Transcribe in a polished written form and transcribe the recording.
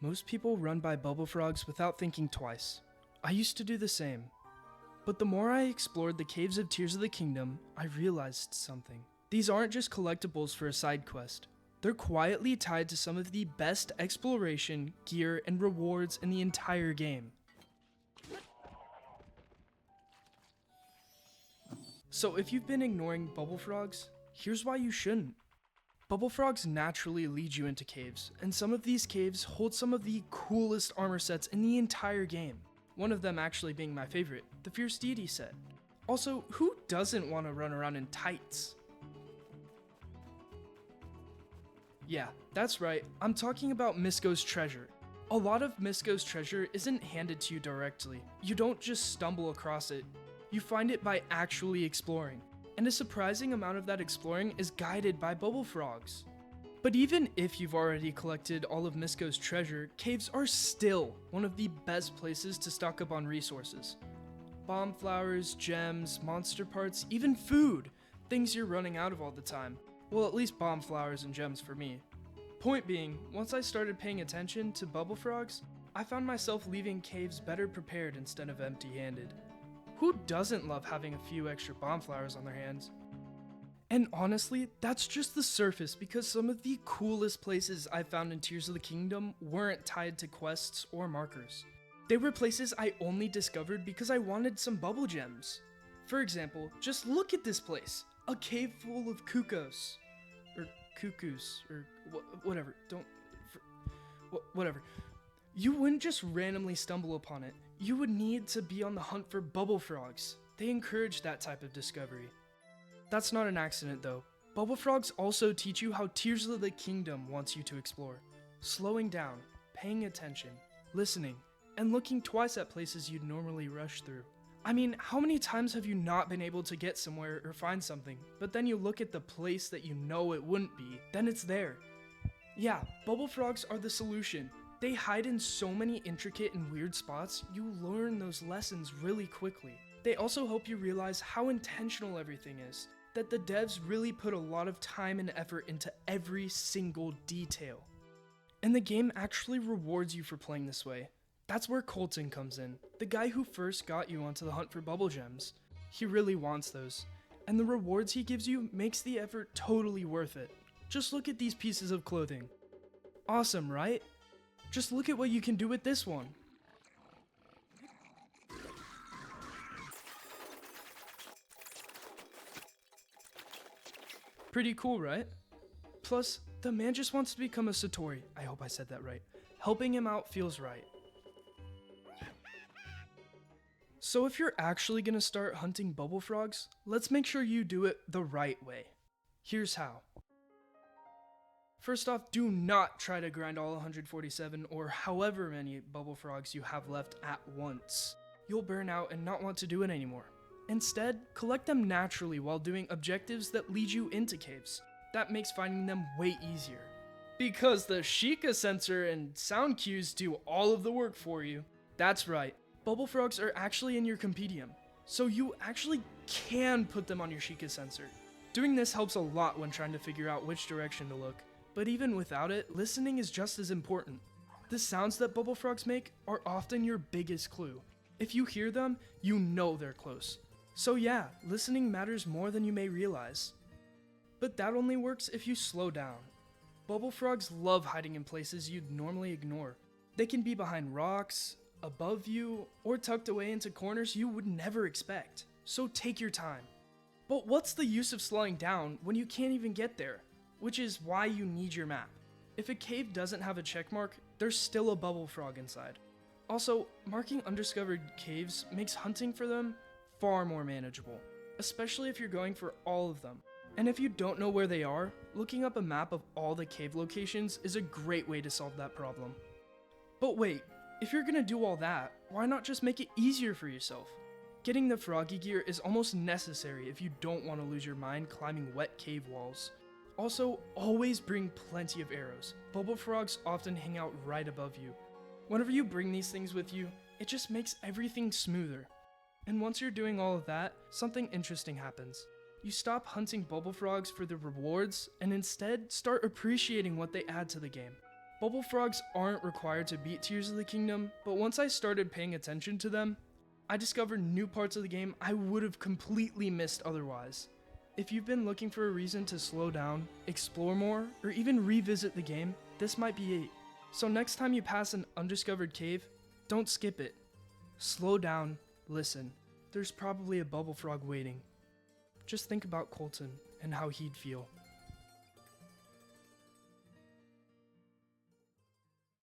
Most people run by Bubbul Frogs without thinking twice. I used to do the same. But the more I explored the caves of Tears of the Kingdom, I realized something. These aren't just collectibles for a side quest. They're quietly tied to some of the best exploration, gear, and rewards in the entire game. So if you've been ignoring Bubbul Frogs, here's why you shouldn't. Bubbul Frogs naturally lead you into caves, and some of these caves hold some of the coolest armor sets in the entire game. One of them actually being my favorite, the Fierce Deity set. Also, who doesn't want to run around in tights? Yeah, that's right, I'm talking about Misko's treasure. A lot of Misko's treasure isn't handed to you directly. You don't just stumble across it. You find it by actually exploring. And a surprising amount of that exploring is guided by Bubbul Frogs. But even if you've already collected all of Misko's treasure, caves are still one of the best places to stock up on resources. Bomb flowers, gems, monster parts, even food, things you're running out of all the time. Well, at least bomb flowers and gems for me. Point being, once I started paying attention to Bubbul Frogs, I found myself leaving caves better prepared instead of empty-handed. Who doesn't love having a few extra bomb flowers on their hands? And honestly, that's just the surface because some of the coolest places I found in Tears of the Kingdom weren't tied to quests or markers. They were places I only discovered because I wanted some bubble gems. For example, just look at this place. A cave full of cuckoos. Or cuckoos, or whatever, whatever. You wouldn't just randomly stumble upon it. You would need to be on the hunt for Bubbul Frogs. They encourage that type of discovery. That's not an accident though. Bubbul Frogs also teach you how Tears of the Kingdom wants you to explore. Slowing down, paying attention, listening, and looking twice at places you'd normally rush through. I mean, how many times have you not been able to get somewhere or find something, but then you look at the place that you know it wouldn't be, then it's there. Yeah, Bubbul Frogs are the solution. They hide in so many intricate and weird spots, you learn those lessons really quickly. They also help you realize how intentional everything is, that the devs really put a lot of time and effort into every single detail. And the game actually rewards you for playing this way. That's where Koltin comes in, the guy who first got you onto the hunt for bubble gems. He really wants those, and the rewards he gives you makes the effort totally worth it. Just look at these pieces of clothing. Awesome, right? Just look at what you can do with this one. Pretty cool, right? Plus, the man just wants to become a Satori. I hope I said that right. Helping him out feels right. So if you're actually gonna start hunting Bubbul Frogs, let's make sure you do it the right way. Here's how. First off, do not try to grind all 147 or however many Bubbul Frogs you have left at once. You'll burn out and not want to do it anymore. Instead, collect them naturally while doing objectives that lead you into caves. That makes finding them way easier. Because the Sheikah sensor and sound cues do all of the work for you. That's right, Bubbul Frogs are actually in your compendium, so you actually can put them on your Sheikah sensor. Doing this helps a lot when trying to figure out which direction to look. But even without it, listening is just as important. The sounds that Bubbul Frogs make are often your biggest clue. If you hear them, you know they're close. So yeah, listening matters more than you may realize. But that only works if you slow down. Bubbul Frogs love hiding in places you'd normally ignore. They can be behind rocks, above you, or tucked away into corners you would never expect. So take your time. But what's the use of slowing down when you can't even get there? Which is why you need your map. If a cave doesn't have a checkmark, there's still a Bubbul Frog inside. Also, marking undiscovered caves makes hunting for them far more manageable, especially if you're going for all of them. And if you don't know where they are, looking up a map of all the cave locations is a great way to solve that problem. But wait, if you're gonna do all that, why not just make it easier for yourself? Getting the Froggy gear is almost necessary if you don't want to lose your mind climbing wet cave walls. Also, always bring plenty of arrows. Bubbul Frogs often hang out right above you. Whenever you bring these things with you, it just makes everything smoother. And once you're doing all of that, something interesting happens. You stop hunting Bubbul Frogs for the rewards and instead start appreciating what they add to the game. Bubble Frogs aren't required to beat Tears of the Kingdom, but once I started paying attention to them, I discovered new parts of the game I would have completely missed otherwise. If you've been looking for a reason to slow down, explore more, or even revisit the game, this might be it. So next time you pass an undiscovered cave, don't skip it. Slow down, listen. There's probably a Bubble Frog waiting. Just think about Koltin and how he'd feel.